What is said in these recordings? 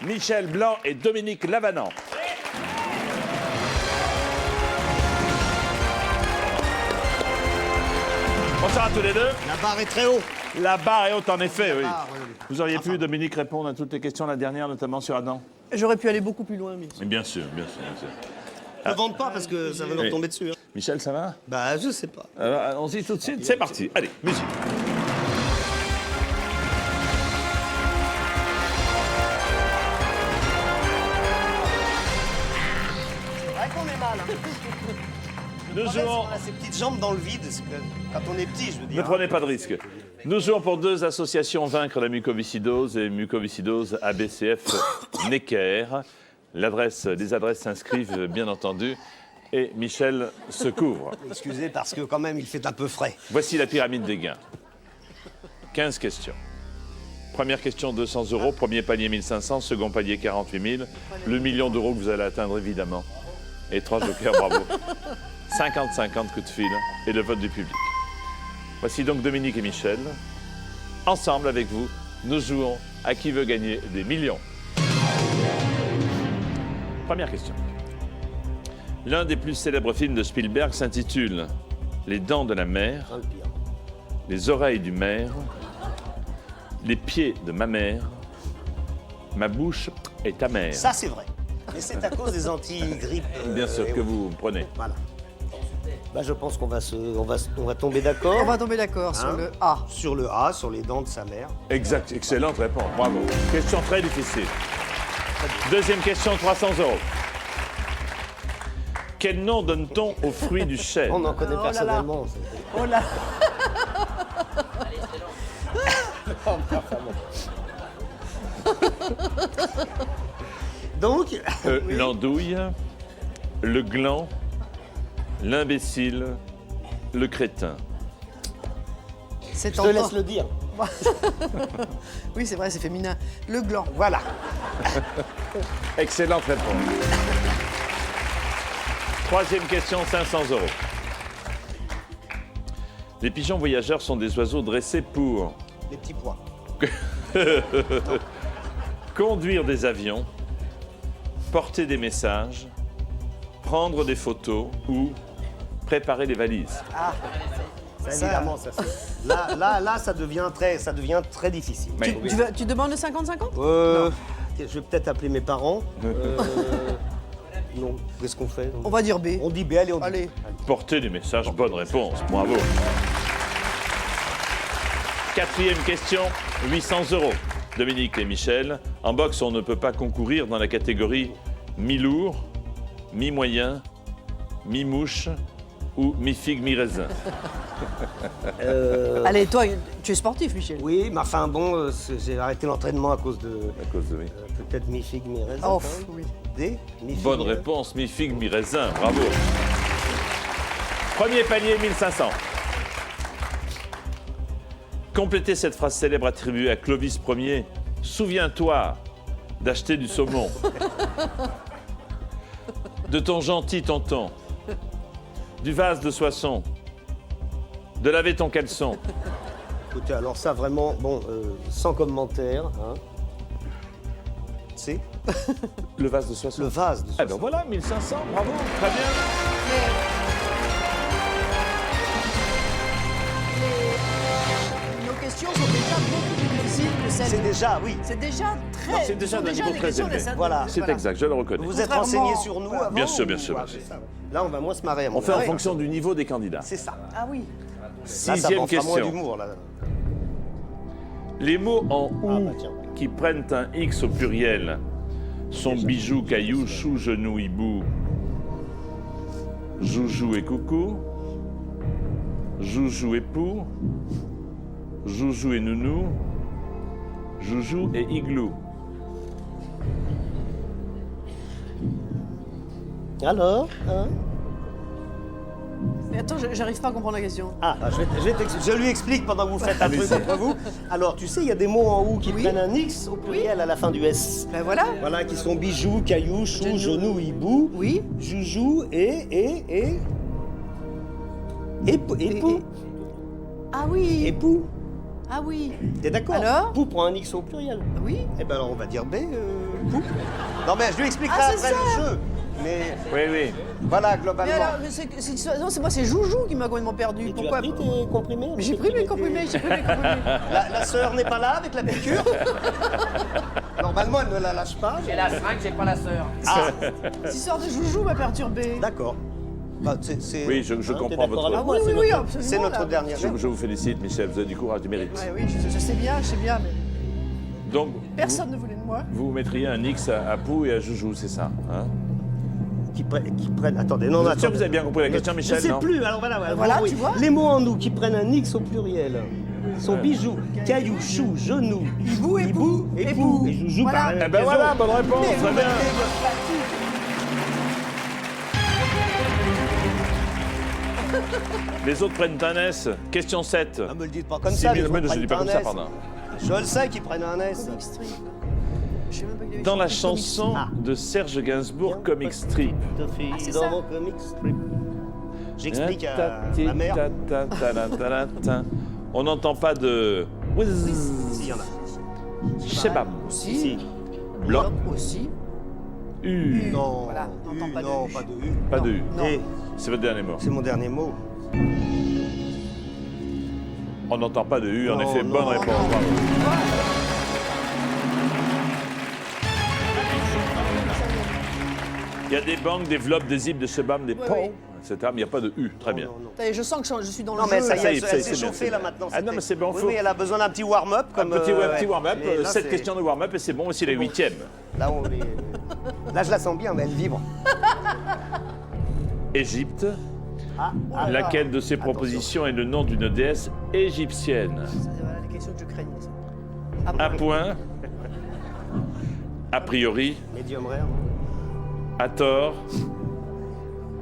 Michel Blanc et Dominique Lavanant. Bonsoir à tous les deux. La barre est très haute. La barre est haute, en effet, oui. Oui. Vous auriez pu, Dominique, répondre à toutes les questions, la dernière, notamment sur Adam? J'aurais pu aller beaucoup plus loin, mais... Mais bien sûr, bien sûr, bien sûr. Ne vente pas parce que ça va nous Oui. retomber dessus. Hein. Michel, ça va? Bah, je sais pas. Alors, allons-y tout de suite, c'est parti. Allez, musique. C'est vrai qu'on est mal. Hein. Nous jouons... On a ces petites jambes dans le vide. C'est que quand on est petit, je veux Ne dire. prenez pas de risque. Nous jouons pour deux associations Vaincre la mucoviscidose et mucoviscidose ABCF Necker. Les adresses s'inscrivent, bien entendu, et Michel se couvre. Excusez, parce que quand même, il fait un peu frais. Voici la pyramide des gains. 15 questions. Première question, 200 €. Premier palier, 1500. Second palier, 48 000. Le million d'euros que vous allez atteindre, évidemment. Et 3 jokers, bravo. 50-50 coups de fil et le vote du public. Voici donc Dominique et Michel. Ensemble, avec vous, nous jouons à qui veut gagner des millions. Première question. L'un des plus célèbres films de Spielberg s'intitule « Les dents de la mer », Hein, le pire. « Les oreilles du maire », « Les pieds de ma mère », « Ma bouche est ta mère ». Ça, c'est vrai. Mais c'est à cause des anti-grippes. Bien sûr et que autres. vous prenez. Voilà. Bah, je pense qu'on va, on va tomber d'accord. On va tomber d'accord sur Hein le A. Sur le A, sur les dents de sa mère. Exact, excellente réponse, bravo. Question très difficile. Deuxième question, 300 €. Quel nom donne-t-on aux fruits du chêne? On en connaît Oh là là. personnellement. Oh là. Donc, L'andouille, le gland, l'imbécile, le crétin. C'est je te laisse encore... le dire. Oui, c'est vrai, c'est féminin. Le gland. Voilà. Excellente réponse. Troisième question, 500 €. Les pigeons voyageurs sont des oiseaux dressés pour Les petits pois. conduire des avions, porter des messages, prendre des photos ou préparer les valises. Ça, évidemment, ça. Là, ça devient très difficile. Mais- Tu demandes le 50-50? Je vais peut-être appeler mes parents. Non, qu'est-ce qu'on fait? On va dire B. On dit B, allez, on dit Allez. B. Porter des messages, bonne réponse, bravo. Quatrième question, 800 €. Dominique et Michel, en boxe, on ne peut pas concourir dans la catégorie mi-lourd, mi-moyen, mi-mouche ou mi-figue, mi-raisin. Allez, toi, tu es sportif, Michel. Oui, mais enfin bon, j'ai arrêté l'entraînement à cause de À cause de oui. peut-être mi-figue, mi-raisin. Oh, quand même. oui. D, mi-figue, Bonne mi-raisin. réponse, mi-figue, mi-raisin, bravo. Premier palier, 1500. Complétez cette phrase célèbre attribuée à Clovis Ier. Souviens-toi d'acheter du saumon. De ton gentil tonton. Du vase de Soissons. De laver ton caleçon. Écoutez, alors ça vraiment, bon, sans commentaire. Hein. C'est Le vase de Soissons. le vase de Eh ben voilà, 1500, bravo, très bien. Nos questions sont déjà beaucoup plus difficiles que celles... C'est déjà, oui. C'est déjà très... Non, c'est déjà ce sont d'un niveau des très questions élevé. de- Voilà. C'est exact, je le reconnais. Vous vous êtes Contrairement- renseigné sur nous avant Bien sûr, bien ou- sûr, Ouais, bien sûr. c'est ça, ouais. Là, on va moins se marrer. à mon On fait en avis. fonction du niveau des candidats. C'est ça. Ah oui. Là, ça Sixième m'en fera moins question. d'humour, là. Les mots en ou bah, tiens. qui prennent un X au pluriel sont bijoux, cailloux, chou, genou, hibou, joujou et coucou, joujou et pou, joujou et nounou, joujou et igloo. Alors, hein? Mais attends, j'arrive pas à comprendre la question. Je lui explique pendant que vous faites un truc entre vous. Alors, tu sais, il y a des mots en ou qui Oui. prennent un X au pluriel à la fin du S. Ben voilà. Voilà, qui sont bijoux, cailloux, chou, Genou. genou, hibou, Oui. joujou et pou. Ah oui. Et pou. Ah oui. T'es d'accord? Alors Pou prend un X au pluriel. Oui. Eh ben alors, on va dire B. Non, mais je lui expliquerai Ah, c'est après ça. le jeu. Mais Oui, oui. voilà, Mais globalement. alors, non, c'est moi, c'est Joujou qui m'a complètement perdu. Et tu Pourquoi as pris tes comprimés? Mais j'ai pris mes comprimés, j'ai pris mes comprimés. La sœur n'est pas là avec la piqûre. Normalement, elle ne la lâche pas. J'ai la seringue, j'ai pas la sœur. Cette histoire de Joujou m'a perturbé. D'accord. Bah, Oui, je t'es comprends d'accord votre- avec Ah moi, oui, c'est oui, oui, notre- absolument. C'est notre là. dernière. Je vous félicite, Michel, vous avez du courage, du mérite. Ouais, oui, je sais bien, mais Donc, personne ne voulait de moi. vous mettriez un X à Pou et à Joujou, c'est ça hein? Qui prennent. Attendez, non, Vous êtes attendez. sûr que vous avez bien compris la question, Michel, Je sais non? plus. Alors voilà, Voilà, oui. tu vois. Les mots en nous qui prennent un X au pluriel sont bijoux, cailloux, choux, genoux, Hibou, époux, époux et joujou. Voilà. pareil. Eh ben voilà, bonne réponse, Mais très vous bien. mettez votre Les autres prennent un S. Question 7. Ah, me le dites pas comme 6 ça. 000 les mais autres je dis prennent pas comme un ça, S. pardon. Je le sais qu'ils prennent un S. comic strip. Je sais même pas qu'il avait Dans la chanté comic chanson Ah. de Serge Gainsbourg, Comic Strip. c'est Dans ça. mon comic strip. J'explique à ma mère. On n'entend pas de S'il y en a. Shebam. Aussi. Si. Blanc. Aussi. U. Non. Voilà, on n'entend pas de non, U. pas de U. Pas de U. Non. Et C'est votre dernier mot. c'est mon dernier mot. On n'entend pas de U, en Non, effet, non, bonne non, réponse. non. Bravo. Il y a des banques, des vlops, des zips, des Shebam, des Oui, PO, oui. etc. Mais il n'y a pas de U. Très bien. Non, non. Ça y est, je sens que je suis dans le Non, mais jeu. ça là. y est, ça, elle c'est s'est bien, chauffée c'est là bien. maintenant. Ah non, mais c'est bon, Oui, faut- oui, elle a besoin d'un petit warm-up. Un Comme, petit, ouais. petit warm-up, Mais là, 7 c'est- questions de warm-up et c'est bon aussi la bon. 8e. Là, là, je la sens bien, mais elle vibre. Égypte. Ah, Ah, Laquelle de ces Attention. propositions est le nom d'une déesse égyptienne? Voilà les questions que je craignais. ça. Un point. A priori, médium rare. à tort,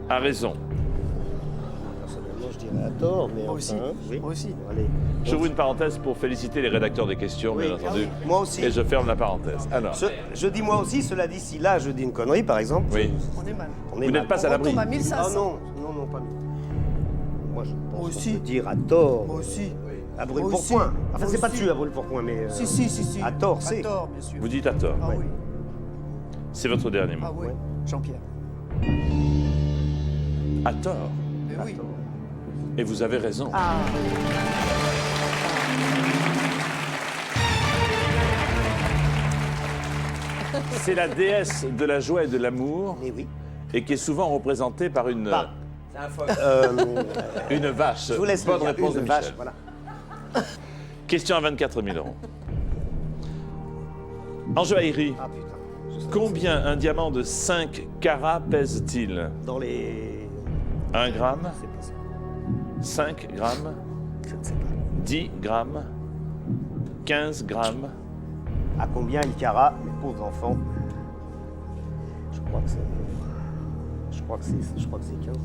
à raison. Personnellement, je dirais à tort, mais Moi aussi. enfin, oui. Moi aussi. Allez. J'ouvre une parenthèse pour féliciter les rédacteurs des questions, Oui, bien entendu. moi aussi. Et je ferme la parenthèse. Alors, Je dis moi aussi, cela dit, si là je dis une connerie, par exemple, oui. On est mal. on est Vous mal. n'êtes pas à On l'abri. retombe à Ah 1500. non, non, pas. Moi, je pense Moi qu'on aussi. peut dire à tort. Moi aussi. À brûle Moi pour aussi. point. Enfin, Moi c'est pas aussi. dessus à brûle pour point, mais. Si, si. À tort, c'est. À tort, bien sûr. Vous dites à tort. Ah oui. C'est votre dernier mot. Ah oui. Ouais. Jean-Pierre. À tort. Mais oui. Et vous avez raison. Ah. C'est la déesse de la joie et de l'amour Mais oui. et qui est souvent représentée par une, Bah, C'est un faux. une vache. je vous laisse le Bonne dire, réponse de une Michel. vache, voilà. Question à 24 000 euros. Enjeu aéri. Ah putain. Je sais. Combien un diamant de 5 carats pèse-t-il? Dans les. 1 gramme, C'est pas ça. 5 grammes, Je ne sais pas. 10 grammes, 15 grammes. À combien il cara, mes pauvres enfants? Je crois que c'est. Je crois que c'est 15.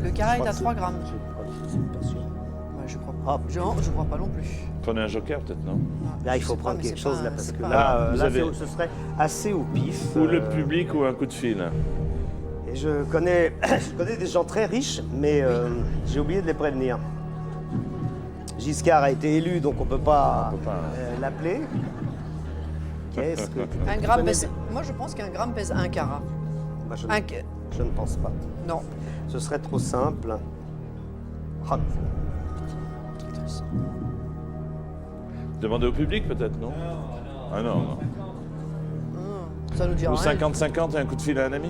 Le carré est à 3 grammes. Je crois que c'est pas sûr. Ouais, je crois Ah, pas. Je crois pas non plus. Prenez un joker peut-être, non? Là, il Je faut sais pas, prendre mais quelque c'est chose pas- là, parce c'est que pas- là, Vous là, avez- ce serait assez au pif. Ou le public ou un coup de fil. Et je connais des gens très riches, mais j'ai oublié de les prévenir. Giscard a été élu, donc on peut pas, l'appeler. Qu'est-ce que Un tu gramme connais- pèse. Moi, je pense qu'un gramme pèse 1 carat. Bah, je, Un... je ne pense pas. Non. Ce serait trop simple. Ah, Demandez au public peut-être, non? Ah non, non. Ça nous dit Ou rien. 50-50 et un coup de fil à un ami?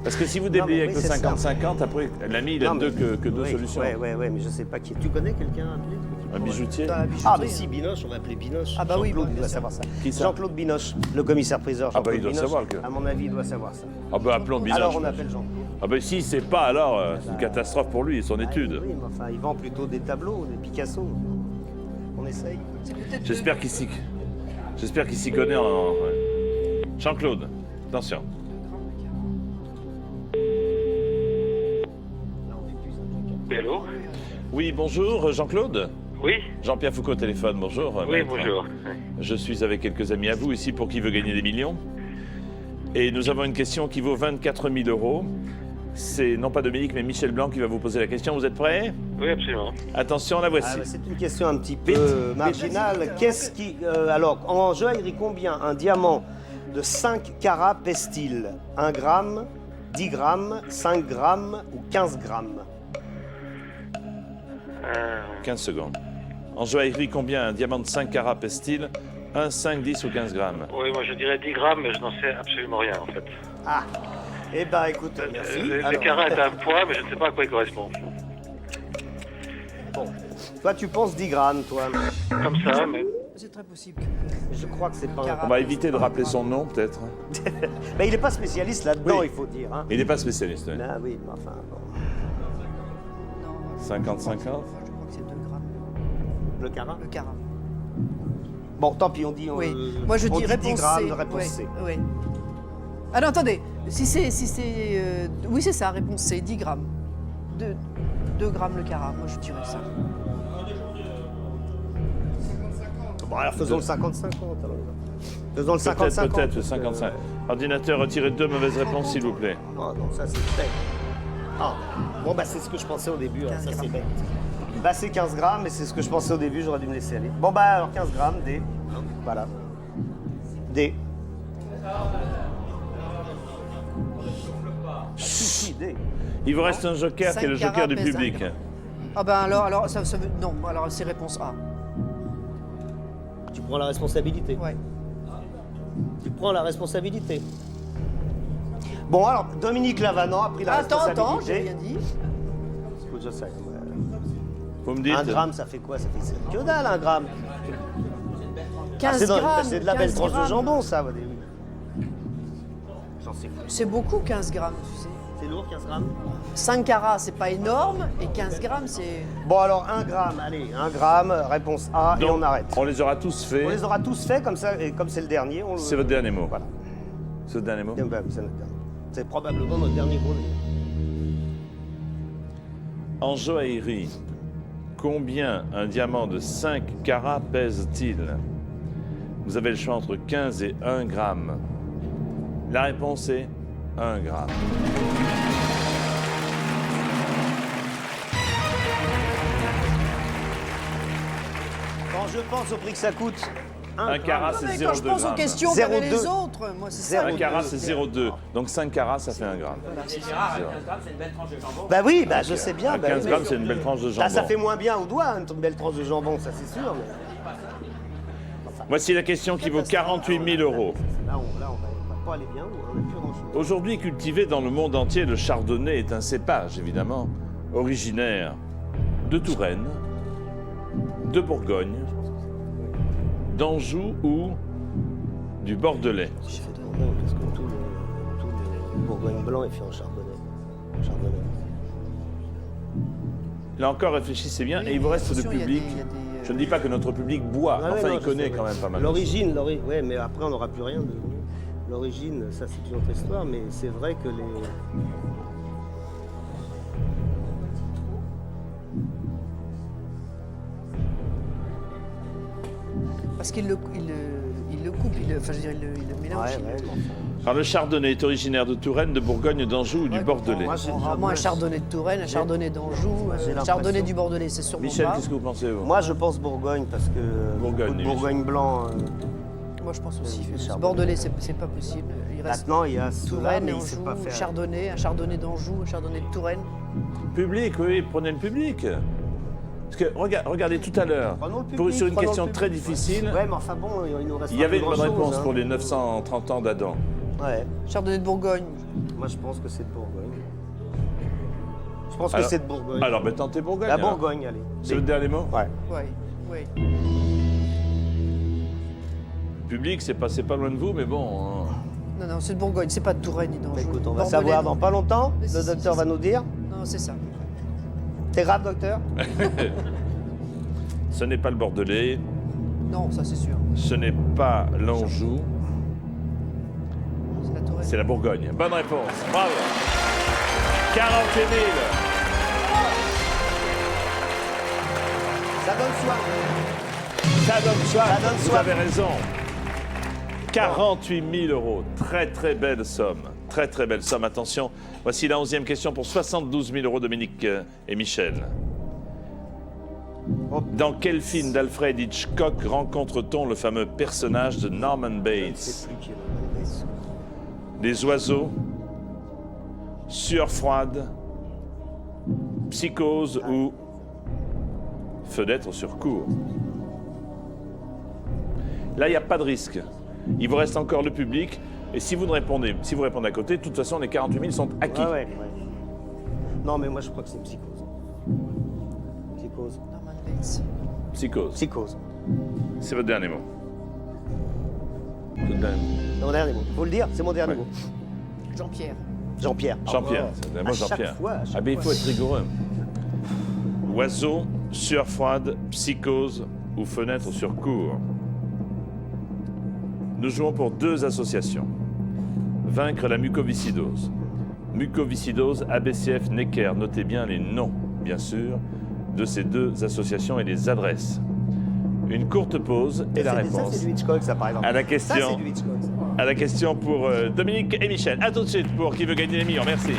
Parce que si vous Non, déblayez mais avec oui, le c'est ça. 50-50, après, l'ami, il a non, mais- que deux oui, solutions. Ouais, mais je sais pas qui. Tu connais quelqu'un appelé Un bijoutier? Dans la bijouterie. Ah, mais si, Binoche, on va appeler Binoche. Ah bah oui, Jean-Claude bah, il bien doit sûr. savoir ça. Qui ça Jean-Claude Binoche, le commissaire-priseur. Ah bah, il Jean-Claude doit Binoche, savoir que- À mon avis, il doit savoir ça. Ah bah appelons Binoche. Alors on appelle Jean-Claude. Ah bah si c'est pas, alors c'est une catastrophe pour lui et son étude. Oui, mais enfin, il vend plutôt des tableaux, des Picasso. On essaye. C'est peut-être J'espère qu'il s'y connaît en... ouais. Jean-Claude, attention. Allô? Oui, bonjour Jean-Claude. Oui? Jean-Pierre Foucault au téléphone, bonjour. Oui, maître. bonjour. Je suis avec quelques amis à vous ici pour qui veut gagner des millions. Et nous avons une question qui vaut 24 000 euros. C'est non pas Dominique, mais Michel Blanc qui va vous poser la question. Vous êtes prêts? Oui, absolument. Attention, la voici. Ah, bah, c'est une question un petit Vite. peu marginale. Qu'est-ce qui... alors, en joaillerie, combien un diamant de 5 carats pèse-t-il? 1 gramme, 10 grammes, 5 grammes ou 15 grammes? 15 secondes. En joaillerie, combien un diamant de 5 carats pèse-t-il? 1, 5, 10 ou 15 grammes? Oui, moi je dirais 10 grammes, mais je n'en sais absolument rien en fait. Ah, eh ben écoute, merci. Le Alors, carat est un poids, mais je ne sais pas à quoi il correspond. bon. Toi, tu penses 10 grammes, toi? Comme ça, mais C'est très possible. Je crois que c'est pas... carat. On va éviter de rappeler son nom, peut-être. Mais il n'est pas spécialiste là-dedans, Oui. il faut dire. Hein. Il n'est pas spécialiste. oui. Ah oui, mais enfin, bon. Non, 50-50. moi, je crois que c'est 2 grammes. Le carat? Le carat. Bon, tant pis, on dit... Oui. Moi, je on dis dit 10 réponse grammes, C. réponse Ouais, C. ouais. Ah non, attendez. Si c'est... oui, c'est ça, réponse C, 10 grammes. 2 grammes le carat. Moi, je dirais ça. Bon, alors faisons le 50-50. alors. Faisons le 50-50. Peut-être, le 55. Ordinateur, retirez 2 mauvaises réponses, s'il vous plaît. Oh non, ça c'est bête. Ah, bon, bah c'est ce que je pensais au début, hein, ça c'est bête. Bah c'est 15 grammes, mais c'est ce que je pensais au début, j'aurais dû me laisser aller. Bon, bah alors 15 grammes, D. Voilà. D. Si, D. Il vous reste un joker qui est le 5 joker du carats pèse public. 1 gramme. Ah ben alors ça veut... Non, alors c'est réponse A. Tu prends la responsabilité. Ouais. Tu prends la responsabilité. Bon, alors Dominique Lavanant a pris la Attends, j'ai responsabilité. rien dit. Écoute, je sais. Vous me dites. 1 gramme, ça fait quoi? Ça fait que dalle, 1 gramme. 15 c'est grammes. c'est de la belle 15 tranche de grammes. jambon, ça, au début. J'en sais plus. C'est beaucoup, 15 grammes, tu sais. C'est lourd, 15 grammes? 5 carats, c'est pas énorme, et 15 grammes, c'est... Bon, alors 1 gramme, allez, 1 gramme, réponse A, et Donc, on arrête. on les aura tous faits. On les aura tous faits, comme ça, et comme c'est le dernier, on le... C'est votre dernier mot. Voilà. C'est votre dernier mot. C'est notre dernier. C'est probablement notre dernier brevet. En joaillerie, combien un diamant de 5 carats pèse-t-il? Vous avez le choix entre 15 et 1 gramme. La réponse est 1 gramme. Quand je pense au prix que ça coûte, Un carat, c'est Mais 0,2 quand je pense aux grammes. questions qu'avaient 0,2. les autres, moi, c'est ça. Un carat, c'est 0,2. Donc 5 carats, ça fait 1 gramme. C'est rare, 15 grammes, c'est une belle tranche de jambon. Bah oui, bah je sais bien. À bah 15 oui. grammes, c'est une belle tranche de Ah, jambon. ça fait moins bien au doigt, une belle tranche de jambon, ça c'est sûr. Mais... Voici la question qui vaut 48 000 euros. Là, on va pas aller bien, on n'a plus grand-chose. Aujourd'hui cultivé dans le monde entier, le chardonnay est un cépage, évidemment, originaire de Touraine, de Bourgogne, d'Anjou ou du Bordelais. Parce que tout le Bourgogne blanc est fait en chardonnay. Là encore, réfléchissez bien, et il vous reste du attention, il y a public. des- il y a des, Je ne dis pas que notre public boit, Ah ouais, enfin non, il je connaît sais, quand ouais. même pas mal. L'origine, ouais, mais après on n'aura plus rien de. L'origine, ça c'est une autre histoire, mais c'est vrai que les. Parce qu'il le coupe, enfin, je veux dire, il le mélange. Ouais, ouais, bon. Alors le chardonnay est originaire de Touraine, de Bourgogne, d'Anjou ou du Bordelais. Moi, j'ai- Rarement un chardonnay de Touraine, un chardonnay d'Anjou, j'ai un l'impression. chardonnay du Bordelais, c'est sûrement Michel, pas. qu'est-ce que vous pensez vous? Moi, je pense Bourgogne parce que Bourgogne, beaucoup de oui. Bourgogne blanc. Moi, je pense aussi. le Ce chardonnay. Bordelais, c'est pas possible. Il reste Maintenant, il y a ceux-là, Touraine, mais il sait Anjou, pas faire. chardonnay, un chardonnay d'Anjou, un chardonnay de Touraine. Public, oui, prenez le public. Parce que regardez tout à l'heure, Prenons le public, pour sur une prenons question le très public. difficile, Ouais, mais enfin bon, il nous reste. il y pas avait une bonne grand-chose, réponse hein. pour les 930 ans d'Adam. Ouais, Chardonnay de Bourgogne. moi je pense que c'est de Bourgogne. Je pense que Alors- c'est de Bourgogne. Alors, ben, tentez Bourgogne. La alors. Bourgogne, allez. C'est votre dernier mot? Ouais. Oui. Public, c'est pas loin de vous, mais bon. hein. Non, c'est de Bourgogne, c'est pas de Touraine ni d'Anjou. Écoute, on va Bordelais, savoir non. dans pas longtemps. Mais si, Le si, docteur si, va si. nous dire. Non, c'est ça. C'est grave, docteur? Ce n'est pas le Bordelais, Non, ça c'est sûr. ce n'est pas l'Anjou, C'est la Touraine. c'est la Bourgogne. Bonne réponse, bravo. 48 000. Ça donne soin. Ça donne soif, Ça donne vous soif. avez raison. 48 000 euros, très très belle somme. Très très belle somme, attention. Voici la 11e question pour 72 000 euros, Dominique et Michel. Dans quel film d'Alfred Hitchcock rencontre-t-on le fameux personnage de Norman Bates? C'est plus qui est Norman Bates. Les oiseaux, Sueur froide, Psychose ou Fenêtre sur cour? Là, il n'y a pas de risque. Il vous reste encore le public. Et si vous répondez à côté, de toute façon, les 48 000 sont acquis. Ouais. Non, mais moi, je crois que c'est Psychose. Psychose. Norman Bates. Psychose. Psychose. C'est votre dernier mot. C'est votre dernier mot. C'est mon dernier mot. Faut le dire, c'est mon dernier Ouais. mot. Jean-Pierre. Jean-Pierre. Jean-Pierre. Ah, C'est le à mot chaque Jean-Pierre. fois, à chaque Ah ben, il faut fois. être rigoureux. Oiseau, Sueur froide, Psychose ou Fenêtre sur cour? Nous jouons pour 2 associations. Vaincre la mucoviscidose. Mucoviscidose, ABCF, Necker. Notez bien les noms, bien sûr, de ces 2 associations et les adresses. Une courte pause et la Ça, réponse c'est du Hitchcock, ça, par exemple. à la Ça, question, c'est du Hitchcock. ça. à la question pour Dominique et Michel. A tout de suite pour Qui veut gagner les millions. Merci.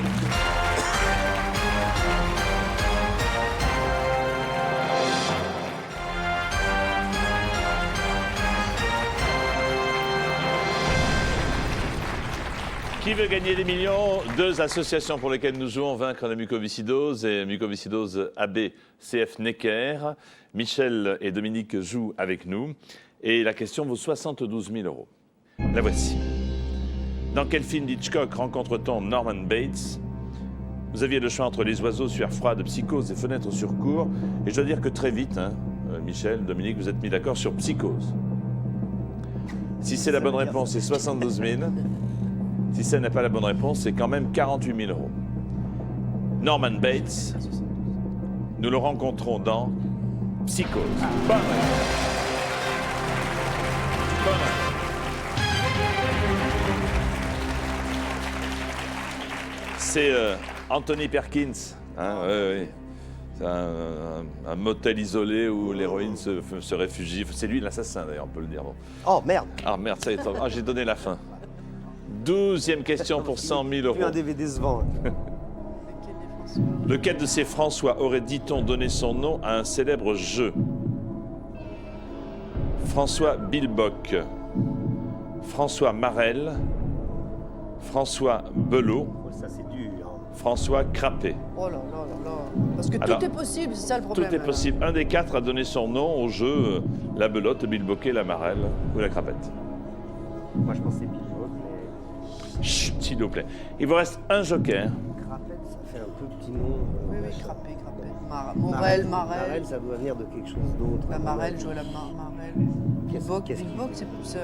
Qui veut gagner des millions? 2 associations pour lesquelles nous jouons, Vaincre la mucoviscidose et mucoviscidose AB CF Necker. Michel et Dominique jouent avec nous et la question vaut 72 000 euros. La voici. Dans quel film d'Hitchcock rencontre-t-on Norman Bates? Vous aviez le choix entre Les oiseaux, Sueur froide, Psychose et Fenêtre sur cour. Et je dois dire que très vite, Michel, Dominique, vous êtes mis d'accord sur Psychose. Si c'est la bonne réponse, c'est 72 000. Si ce n'est pas la bonne réponse, c'est quand même 48 000 euros. Norman Bates, nous le rencontrons dans Psychose. Bonne réponse. Bonne réponse. C'est Anthony Perkins. Hein, oui. C'est un motel isolé où l'héroïne se réfugie. C'est lui l'assassin, d'ailleurs, on peut le dire. Bon. Oh, merde. Ah merde, ça y est. Ah, j'ai donné la fin. 12e question pour 100 000 euros. Plus un DVD se vend. Lequel de ces François aurait, dit-on, donné son nom à un célèbre jeu? François Bilbock, François Marel, François Belot, Ça, c'est dur. François Crapet. Oh là là là là. Parce que Alors, tout est possible, c'est ça le Tout problème. est là. possible. Un des 4 a donné son nom au jeu, la Belote, le Bilboquet, la Marelle ou la Crapette. Moi, je pensais Bilbock, mais Chut, s'il vous plaît. Il vous reste un joker. Crapette, ça fait un peu petit nom. Oui, Crapet. Morel, Marel. Marel, ça doit venir de quelque chose d'autre. La Marel, jouer la Marel. Bilbock, qu'est-ce Bilbock, c'est plus ça.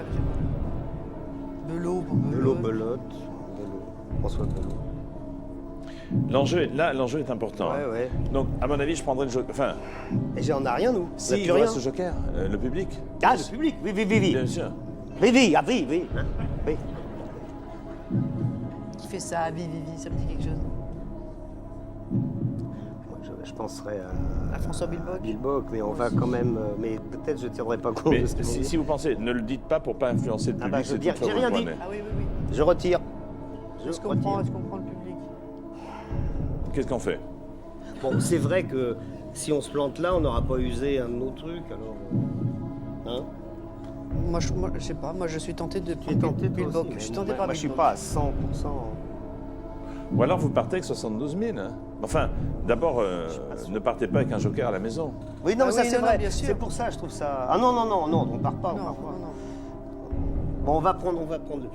Belot, Belot, Belote. Belot. François Belot. L'enjeu est important. Ouais, hein. ouais. Donc, à mon avis, je prendrai le joker. Enfin, Et j'en ai rien, nous. si, On a il plus vous rien. reste le joker, le public. Ah, le public. Oui, oui, oui, oui. Bien sûr. Oui, oui, ah, oui, oui. Hein, oui. Qui fait ça, Vivi, ça me dit quelque chose. Moi, je penserais à François Bilbock. Bilbock, mais on va quand même. Mais peut-être je ne tiendrai pas compte Mais de ce que si vous pensez, ne le dites pas pour pas influencer le Ah public. bah, je c'est veux dire, toutefois j'ai rien votre dit. point, Ah oui, oui, oui. Je retire. Je comprends le public. mais Qu'est-ce qu'on fait? Bon, c'est vrai que si on se plante là, on n'aura pas usé un de nos trucs, alors. Hein? Moi, je sais pas. Moi, je suis tenté de Tu es tenté, toi Bilbock. aussi, Je suis mais tenté moi, par moi, je suis Bilbock. pas à 100%. Ou alors vous partez avec 72 000. Hein. Enfin, d'abord, ne partez pas avec un joker à la maison. Oui, non, Ah mais ça oui, c'est non, vrai. bien sûr. C'est pour ça, je trouve ça. Ah non, non, non, non, on part pas. On Non, part pas. non, non. Bon, on va prendre le public.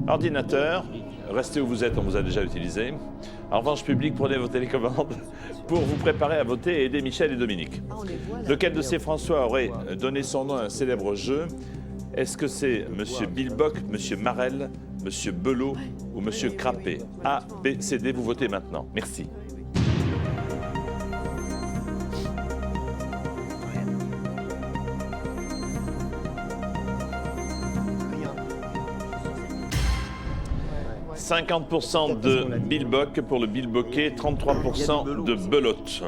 Ordinateur, restez où vous êtes, on vous a déjà utilisé. En revanche, public, prenez vos télécommandes pour vous préparer à voter et aider Michel et Dominique. Ah, on les voit là. Lequel de ces François aurait donné son nom à un célèbre jeu? Est-ce que c'est Monsieur Bilbock, Monsieur Marel, Monsieur Belot ou Monsieur Crapet? A, B, C, D, vous votez maintenant. Merci. Rien. 50% de Bilbock pour le Bilboquet, 33% de Belote.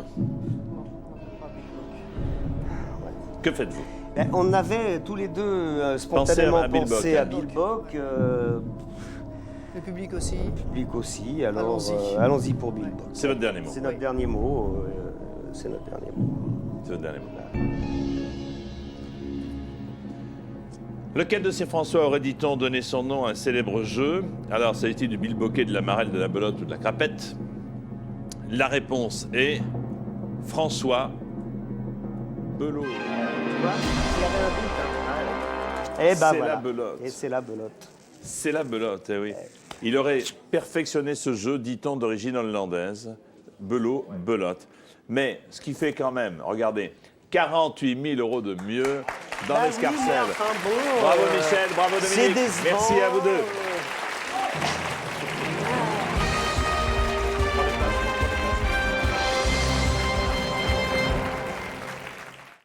Que faites-vous? Ben, on avait tous les deux spontanément à Bilbock, pensé hein. à Bilbock. Le public aussi. Public aussi, alors Allons-y. allons-y pour Bilbo. C'est votre dernier mot. C'est notre dernier mot. C'est notre dernier mot. C'est votre dernier mot. Lequel de ces François aurait, dit-on, donné son nom à un célèbre jeu? Alors, ça a été du bilboquet, de la marelle, de la belote ou de la crapette? La réponse est François Belot. Tu vois, il y avait un doute. Hein. Eh ben C'est voilà. la belote. Et c'est la belote. C'est la belote, eh oui. Il aurait perfectionné ce jeu, dit-on, d'origine hollandaise. Belot, belote. Mais ce qui fait quand même, regardez, 48 000 € de mieux dans Bah oui, l'escarcelle. mais enfin bon, Bravo Michel, bravo c'est Dominique. décevant. Merci à vous deux.